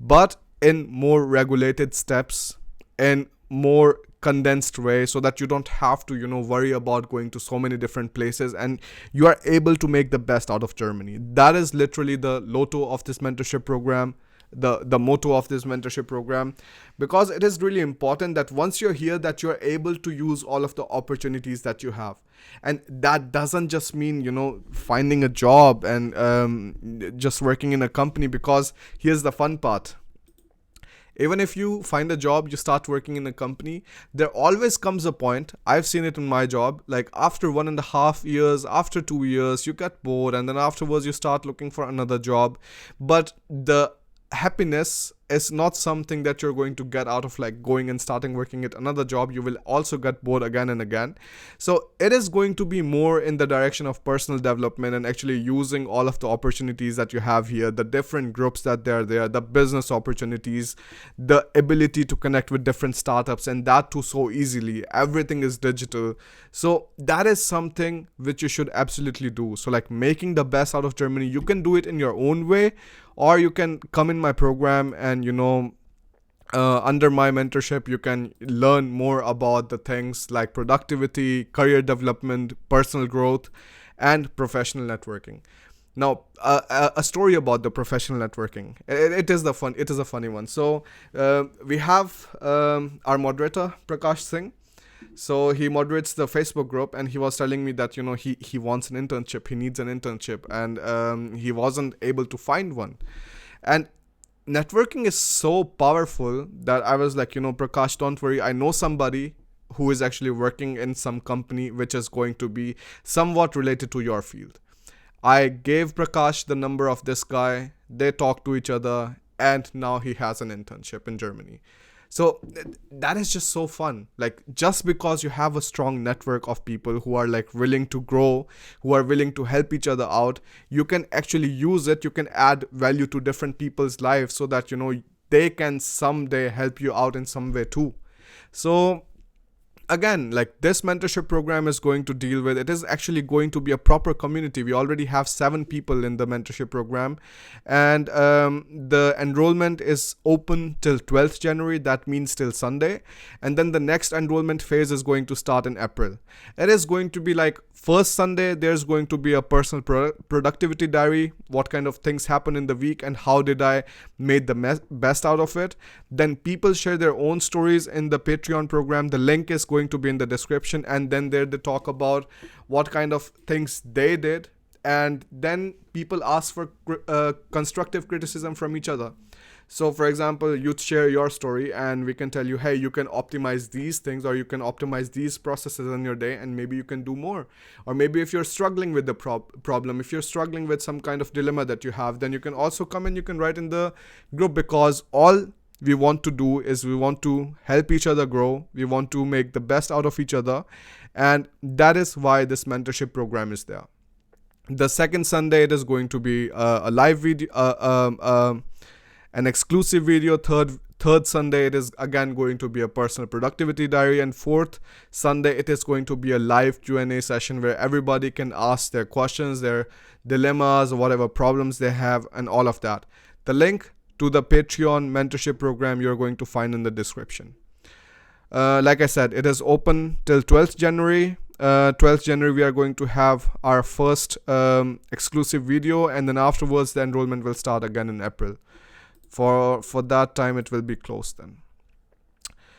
but in more regulated steps, in more condensed way, so that you don't have to, worry about going to so many different places, and you are able to make the best out of Germany. That is literally the motto of this mentorship program. The motto of this mentorship program, because it is really important that once you're here, that you're able to use all of the opportunities that you have. And that doesn't just mean finding a job and just working in a company, because here's the fun part. Even if you find a job, you start working in a company, there always comes a point, I've seen it in my job, like after 1.5 years, after 2 years, you get bored, and then afterwards you start looking for another job. But the happiness is not something that you're going to get out of like going and starting working at another job. You will also get bored again and again. So it is going to be more in the direction of personal development and actually using all of the opportunities that you have here, the different groups that they're there, the business opportunities, the ability to connect with different startups, and that too so easily. Everything is digital. So that is something which you should absolutely do. So like making the best out of Germany, you can do it in your own way, or you can come in my program and under my mentorship you can learn more about the things like productivity, career development, personal growth, and professional networking. Now, a story about the professional networking. It is a funny one. So we have our moderator Prakash Singh. So he moderates the Facebook group, and he was telling me that he wants an internship, he needs an internship, and he wasn't able to find one. And networking is so powerful that I was like, Prakash, don't worry, I know somebody who is actually working in some company which is going to be somewhat related to your field. I gave Prakash the number of this guy, they talked to each other, and now he has an internship in Germany. So that is just so fun. Like, just because you have a strong network of people who are like willing to grow, who are willing to help each other out, you can actually use it. You can add value to different people's lives so that, they can someday help you out in some way too. So again, like this mentorship program is going to deal with, it is actually going to be a proper community. We already have 7 people in the mentorship program, and the enrollment is open till 12th January. That means till Sunday. And then the next enrollment phase is going to start in April. It is going to be like, first Sunday, there's going to be a personal productivity diary. What kind of things happened in the week and how did I made the best out of it. Then people share their own stories in the Patreon program. The link is going to be in the description. And then there they talk about what kind of things they did. And then people ask for constructive criticism from each other. So for example, you share your story and we can tell you, hey, you can optimize these things, or you can optimize these processes in your day, and maybe you can do more. Or maybe if you're struggling with the problem, if you're struggling with some kind of dilemma that you have, then you can also come and you can write in the group, because all we want to do is we want to help each other grow. We want to make the best out of each other. And that is why this mentorship program is there. The second Sunday, it is going to be a live video, an exclusive video. Third Sunday, it is again going to be a personal productivity diary. And fourth Sunday, it is going to be a live Q&A session where everybody can ask their questions, their dilemmas, or whatever problems they have, and all of that. The link to the Patreon mentorship program you're going to find in the description. Like I said, it is open till 12th January. 12th January, we are going to have our first exclusive video, and then afterwards, the enrollment will start again in April. For that time, it will be closed then.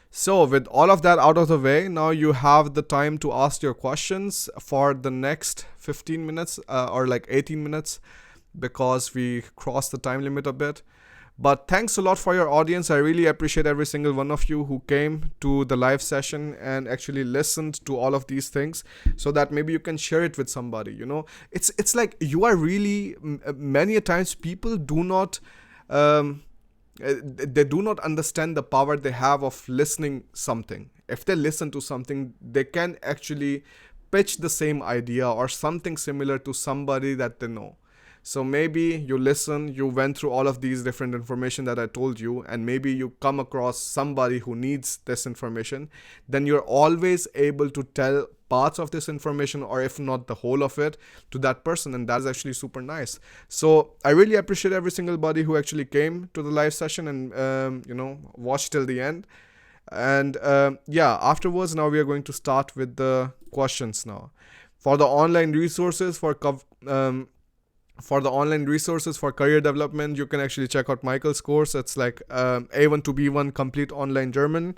So with all of that out of the way, now you have the time to ask your questions for the next 15 minutes or like 18 minutes, because we crossed the time limit a bit. But thanks a lot for your audience. I really appreciate every single one of you who came to the live session and actually listened to all of these things, so that maybe you can share it with somebody. It's like you are really, many a times people do not they do not understand the power they have of listening something. If they listen to something, they can actually pitch the same idea or something similar to somebody that they know. So maybe you listen, you went through all of these different information that I told you, and maybe you come across somebody who needs this information. Then you're always able to tell parts of this information, or if not the whole of it, to that person, and that is actually super nice. So I really appreciate every single body who actually came to the live session and watched till the end. And afterwards, now we are going to start with the questions now. For the online resources for career development, you can actually check out Michael's course. It's like A1 to B1 complete online German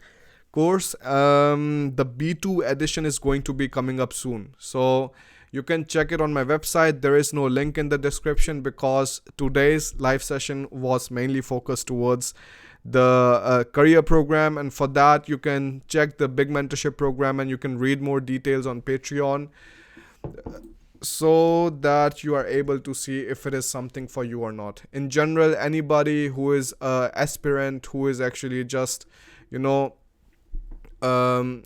course. The B2 edition is going to be coming up soon, so you can check it on my website. There is no link in the description because today's live session was mainly focused towards the career program, and for that you can check the big mentorship program and you can read more details on Patreon. so that you are able to see if it is something for you or not. In general, anybody who is a aspirant, who is actually just, you know,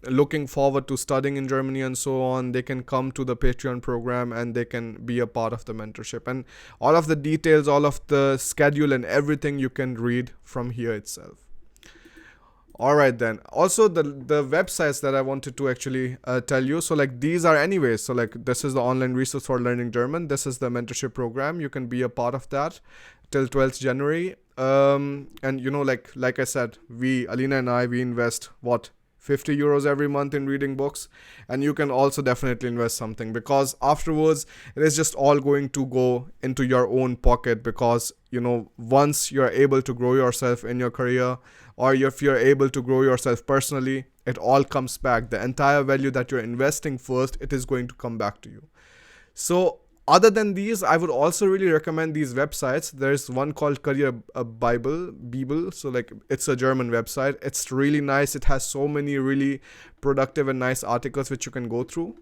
looking forward to studying in Germany and so on, they can come to the Patreon program and they can be a part of the mentorship. And all of the details, all of the schedule and everything you can read from here itself. All right then. Also, the websites that I wanted to actually tell you. So like these are anyways. So like this is the online resource for learning German. This is the mentorship program. You can be a part of that till 12th January. And you know, like I said, Alina and I, we invest what, 50 euros every month in reading books, and you can also definitely invest something, because afterwards it is just all going to go into your own pocket, because you know, once you're able to grow yourself in your career, or if you're able to grow yourself personally, it all comes back. The entire value that you're investing first, it is going to come back to you. So other than these, I would also really recommend these websites. There's one called Career Bible. So like it's a German website. It's really nice. It has so many really productive and nice articles which you can go through.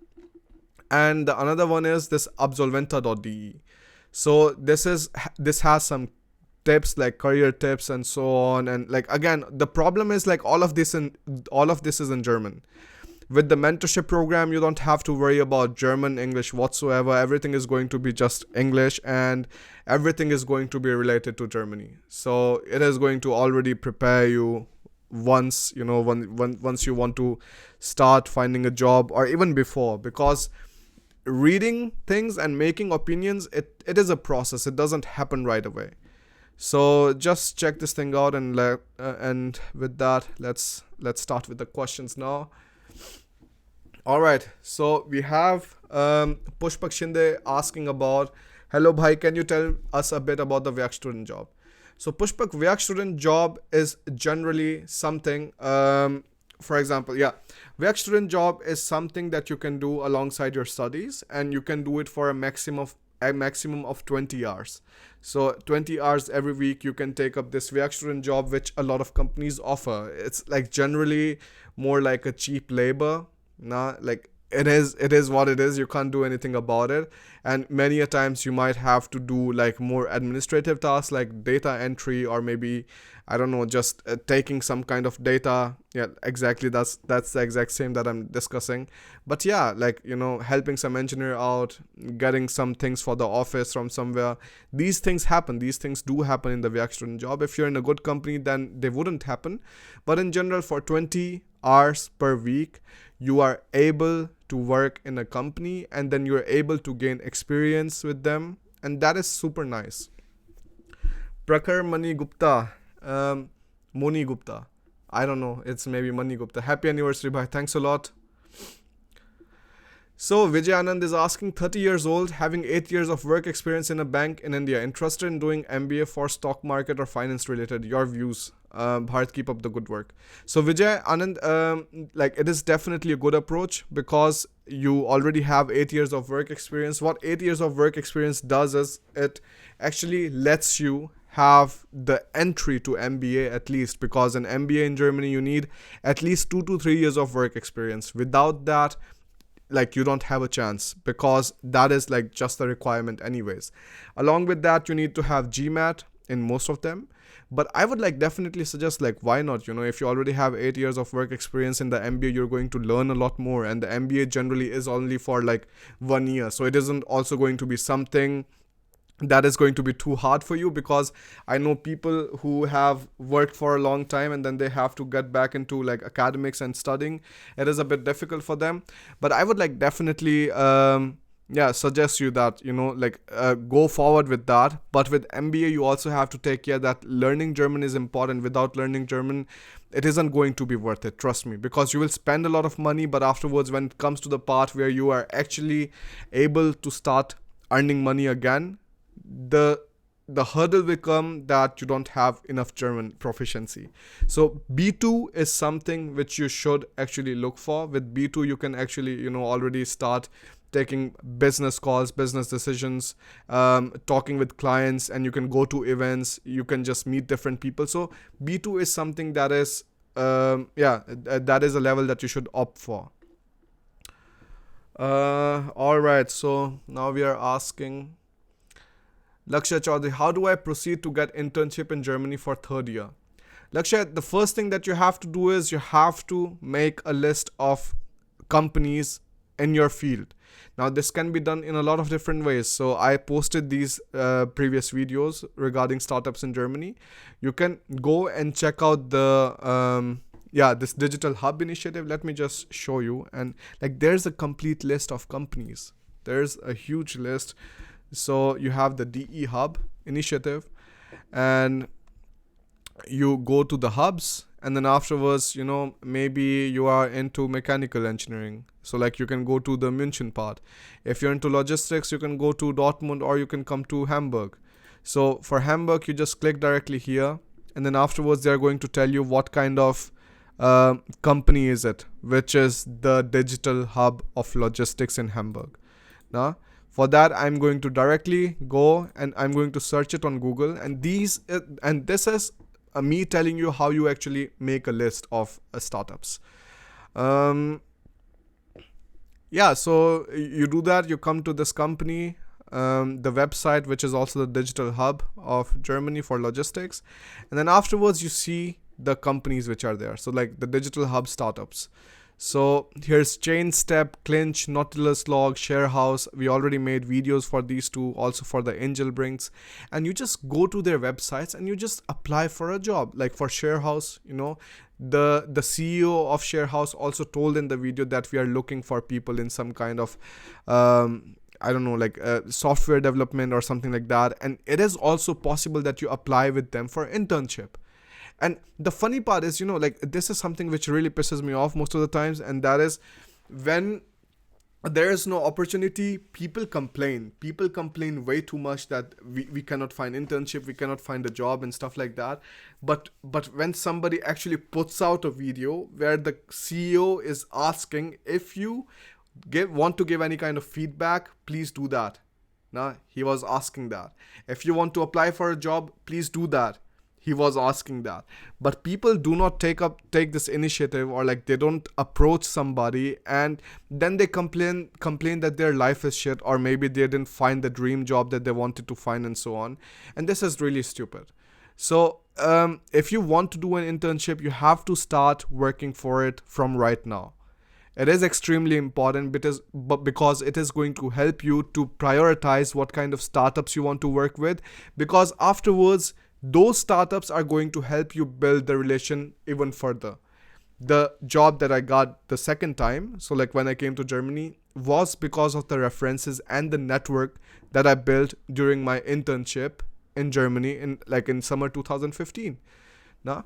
And the another one is this absolventa.de. So this has some tips, like career tips and so on. And like again, the problem is like all of this is in German. With the mentorship program, you don't have to worry about German, English whatsoever. Everything is going to be just English, and everything is going to be related to Germany. So it is going to already prepare you once, you know, once you want to start finding a job, or even before, because reading things and making opinions, it is a process. It doesn't happen right away. So just check this thing out, and with that, let's start with the questions now. All right, so we have Pushpak Shinde asking about, hello bhai, can you tell us a bit about the Werk student job? So Pushpak, Werk student job is generally something, for example, Werk student job is something that you can do alongside your studies, and you can do it for a maximum of 20 hours. So 20 hours every week you can take up this Werk student job, which a lot of companies offer. It's like generally more like a cheap labor. Like it is what it is. You can't do anything about it, and many a times you might have to do like more administrative tasks like data entry, or maybe I don't know, just taking some kind of data. Yeah, exactly, that's the exact same that I'm discussing. But yeah, like, you know, helping some engineer out, getting some things for the office from somewhere. These things happen. These things do happen in the Werk student job. If you're in a good company, then they wouldn't happen. But in general, for 20 hours per week, you are able to work in a company, and then you're able to gain experience with them, and that is super nice. Prakhar Mani Gupta, Moni Gupta, I don't know, it's maybe Mani Gupta. Happy anniversary, bhai. Thanks a lot. So Vijay Anand is asking, 30 years old, having 8 years of work experience in a bank in India, interested in doing MBA for stock market or finance related. Your views? Bharat, keep up the good work. So Vijay Anand, like it is definitely a good approach, because you already have 8 years of work experience. What 8 years of work experience does is it actually lets you have the entry to MBA, at least, because an MBA in Germany you need at least 2 to 3 years of work experience. Without that, like, you don't have a chance, because that is like just the requirement anyways. Along with that, you need to have GMAT in most of them. But I would like definitely suggest, like, why not? You know, if you already have 8 years of work experience in the MBA, you're going to learn a lot more. And the MBA generally is only for like 1 year. So it isn't also going to be something that is going to be too hard for you, because I know people who have worked for a long time and then they have to get back into like academics and studying. It is a bit difficult for them. But I would like definitely suggest you that, you know, like go forward with that. But with MBA, you also have to take care that learning German is important. Without learning German, it isn't going to be worth it, trust me, because you will spend a lot of money, but afterwards, when it comes to the part where you are actually able to start earning money again, the hurdle will come that you don't have enough German proficiency. So B2 is something which you should actually look for. With B2, you can actually, you know, already start taking business calls, business decisions, talking with clients, and you can go to events, you can just meet different people. So B2 is something that is that is a level that you should opt for. All right. So now we are asking Lakshay Chaudhary, how do I proceed to get internship in Germany for third year? Lakshay, the first thing that you have to do is you have to make a list of companies in your field. Now, this can be done in a lot of different ways. So, I posted these previous videos regarding startups in Germany. You can go and check out this digital hub initiative. Let me just show you. And like, there's a complete list of companies. There's a huge list. So, you have the DE Hub initiative, and you go to the hubs, and then afterwards, maybe you are into mechanical engineering, so like you can go to the München part. If you're into logistics, you can go to Dortmund, or you can come to Hamburg. So for Hamburg, you just click directly here, and then afterwards they're going to tell you what kind of company is it, which is the digital hub of logistics in Hamburg. Now for that, I'm going to directly go and I'm going to search it on Google, and this is me telling you how you actually make a list of startups. So you do that, you come to this company, the website, which is also the digital hub of Germany for logistics, and then afterwards you see the companies which are there. So like the digital hub startups. So here's ChainStep, Clinch, Nautilus Log, Sharehouse. We already made videos for these two, also for the Angel Brinks. And you just go to their websites and you just apply for a job. Like for Sharehouse, the CEO of Sharehouse also told in the video that we are looking for people in some kind of software development or something like that. And it is also possible that you apply with them for internship. And the funny part is, this is something which really pisses me off most of the times, and that is when there is no opportunity, people complain. People complain way too much that we cannot find internship, we cannot find a job and stuff like that. But when somebody actually puts out a video where the CEO is asking, if you want to give any kind of feedback, please do that. Now, he was asking that. If you want to apply for a job, please do that. He was asking that. But people do not take this initiative, or like they don't approach somebody and then they complain that their life is shit, or maybe they didn't find the dream job that they wanted to find and so on. And this is really stupid. So if you want to do an internship, you have to start working for it from right now. It is extremely important because it is going to help you to prioritize what kind of startups you want to work with, because afterwards those startups are going to help you build the relation even further. The job that I got the second time, so like when I came to Germany, was because of the references and the network that I built during my internship in Germany in summer 2015. Now,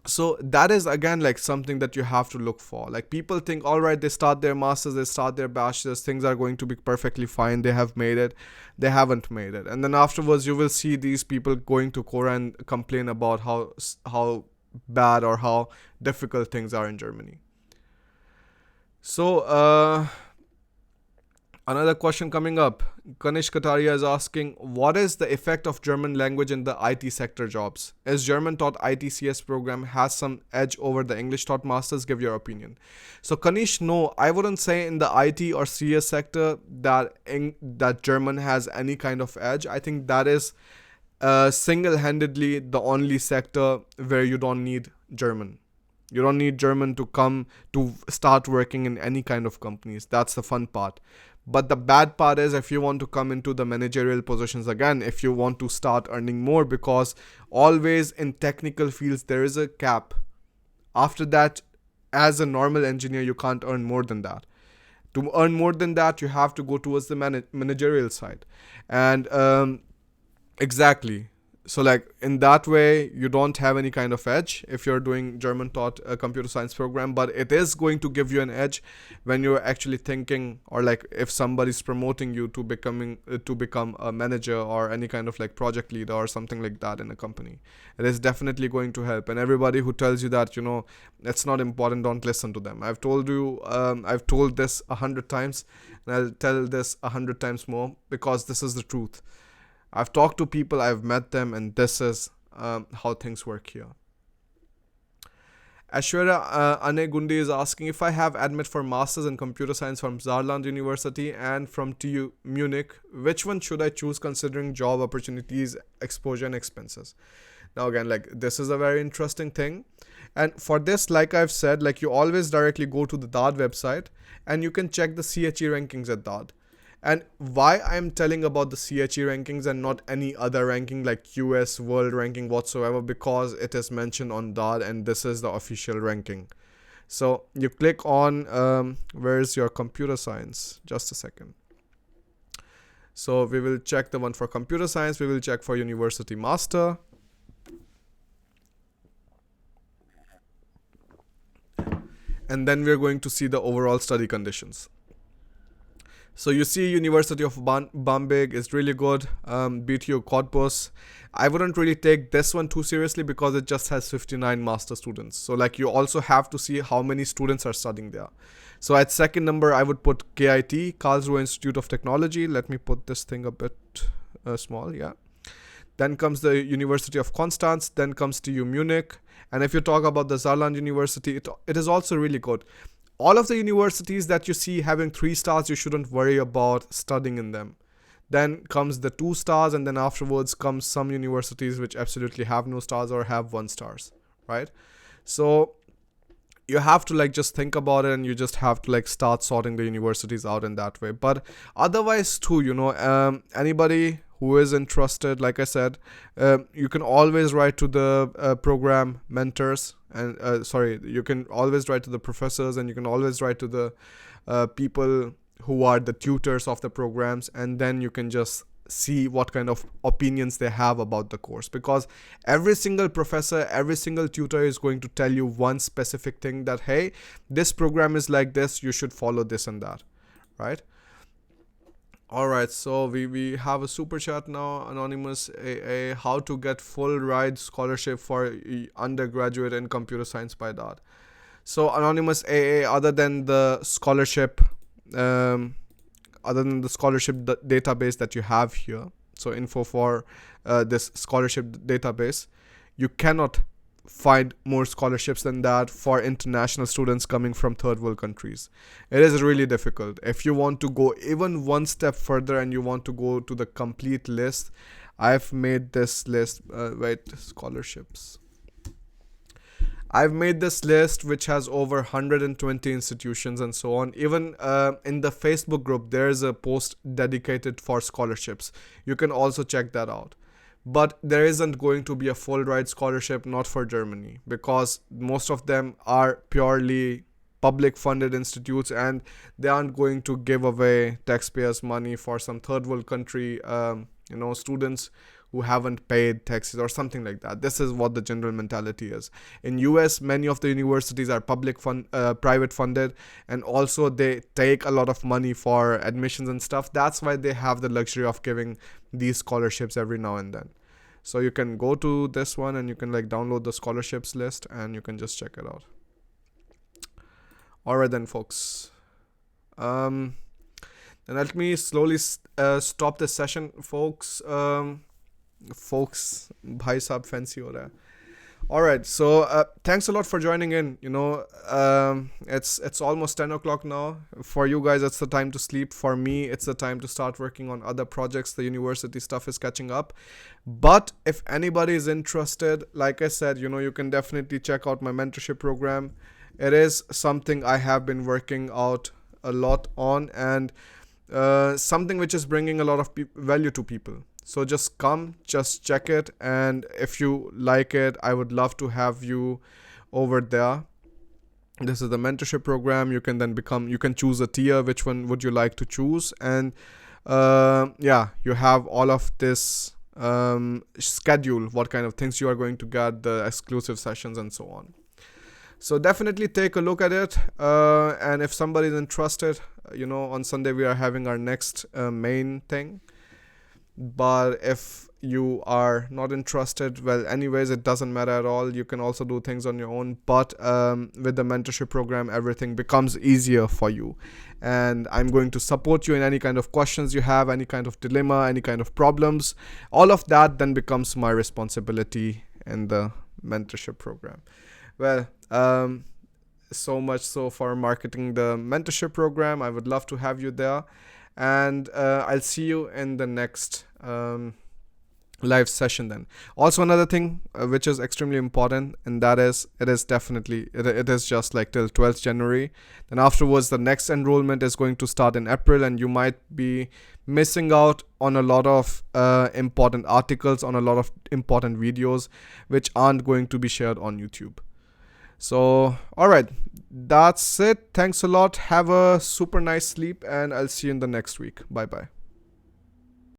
so that is again like something that you have to look for. Like people think, all right, they start their masters, they start their bachelors, things are going to be perfectly fine, they have made it. They haven't made it, and then afterwards you will see these people going to Quora and complain about how bad or how difficult things are in Germany. So another question coming up. Kanish Kataria is asking, what is the effect of German language in the IT sector jobs? Is German taught ITCS program has some edge over the English taught masters? Give your opinion. So Kanish, no, I wouldn't say in the IT or CS sector that German has any kind of edge. I think that is single-handedly the only sector where you don't need German. You don't need German to come to start working in any kind of companies. That's the fun part. But the bad part is if you want to come into the managerial positions again, if you want to start earning more, because always in technical fields there is a cap. After that, as a normal engineer, you can't earn more than that. To earn more than that, you have to go towards the managerial side. And exactly. So like in that way, you don't have any kind of edge if you're doing German taught computer science program, but it is going to give you an edge when you're actually thinking, or like if somebody's promoting you to become a manager or any kind of like project leader or something like that in a company. It is definitely going to help. And everybody who tells you that, it's not important, don't listen to them. I've told this 100 times, and I'll tell this 100 times more, because this is the truth. I've talked to people, I've met them, and this is how things work here. Ashwara Anegundi is asking if I have admit for Masters in Computer Science from Saarland University and from TU Munich, which one should I choose considering job opportunities, exposure, and expenses? Now again, like this is a very interesting thing. And for this, like I've said, like you always directly go to the DAD website and you can check the CHE rankings at DAD. And why I'm telling about the CHE rankings and not any other ranking like US world ranking whatsoever, because it is mentioned on DAD and this is the official ranking. So you click on where's your computer science? Just a second. So we will check the one for computer science. We will check for university master. And then we're going to see the overall study conditions. So you see University of Bamberg is really good. BTU Cottbus. I wouldn't really take this one too seriously because it just has 59 master students. So like you also have to see how many students are studying there. So at second number, I would put KIT, Karlsruhe Institute of Technology. Let me put this thing a bit small, yeah. Then comes the University of Constance. Then comes TU Munich. And if you talk about the Saarland University, it is also really good. All of the universities that you see having 3 stars, you shouldn't worry about studying in them. Then comes the 2 stars, and then afterwards comes some universities which absolutely have no stars or have 1 stars, right? So you have to like just think about it, and you just have to like start sorting the universities out in that way. But otherwise too, anybody who is interested, like I said, you can always write to the program mentors, and you can always write to the professors, and you can always write to the people who are the tutors of the programs, and then you can just see what kind of opinions they have about the course, because every single professor, every single tutor is going to tell you one specific thing that, hey, this program is like this, you should follow this and that, right? Alright, so we have a super chat now. Anonymous AA, how to get full ride scholarship for undergraduate in computer science by DAD. So Anonymous AA, other than the scholarship database that you have here, so info for this scholarship database, you cannot find more scholarships than that for international students coming from third world countries. It is really difficult. If you want to go even one step further and you want to go to the complete list, I've made this list. Scholarships. I've made this list which has over 120 institutions and so on. Even in the Facebook group, there's a post dedicated for scholarships. You can also check that out. But there isn't going to be a full ride scholarship, not for Germany, because most of them are purely public funded institutes and they aren't going to give away taxpayers' money for some third world country, students who haven't paid taxes or something like that. This is what the general mentality is. In US, many of the universities are private funded, and also they take a lot of money for admissions and stuff. That's why they have the luxury of giving these scholarships every now and then. So you can go to this one and you can like download the scholarships list and you can just check it out. Alright then, folks. Then let me slowly stop this session, folks. Bhai Saab fancy ho raha hai. Alright, so thanks a lot for joining in. It's almost 10 o'clock now. For you guys, it's the time to sleep. For me, it's the time to start working on other projects. The university stuff is catching up. But if anybody is interested, like I said, you can definitely check out my mentorship program. It is something I have been working out a lot on, and something which is bringing a lot of value to people. So just come, just check it, and if you like it, I would love to have you over there. This is the mentorship program. You can then you can choose a tier, which one would you like to choose, and you have all of this schedule, what kind of things you are going to get, the exclusive sessions and so on. So definitely take a look at it, and if somebody is interested, on Sunday we are having our next main thing. But if you are not interested, well, anyways, it doesn't matter at all. You can also do things on your own. But with the mentorship program, everything becomes easier for you. And I'm going to support you in any kind of questions you have, any kind of dilemma, any kind of problems. All of that then becomes my responsibility in the mentorship program. Well, so much so for marketing the mentorship program. I would love to have you there, and I'll see you in the next live session then. Also, another thing which is extremely important, and that is it is just like till 12th January. Then afterwards the next enrollment is going to start in April, and you might be missing out on a lot of important articles, on a lot of important videos which aren't going to be shared on YouTube. So all right, that's it. Thanks a lot. Have a super nice sleep, and I'll see you in the next week. Bye bye.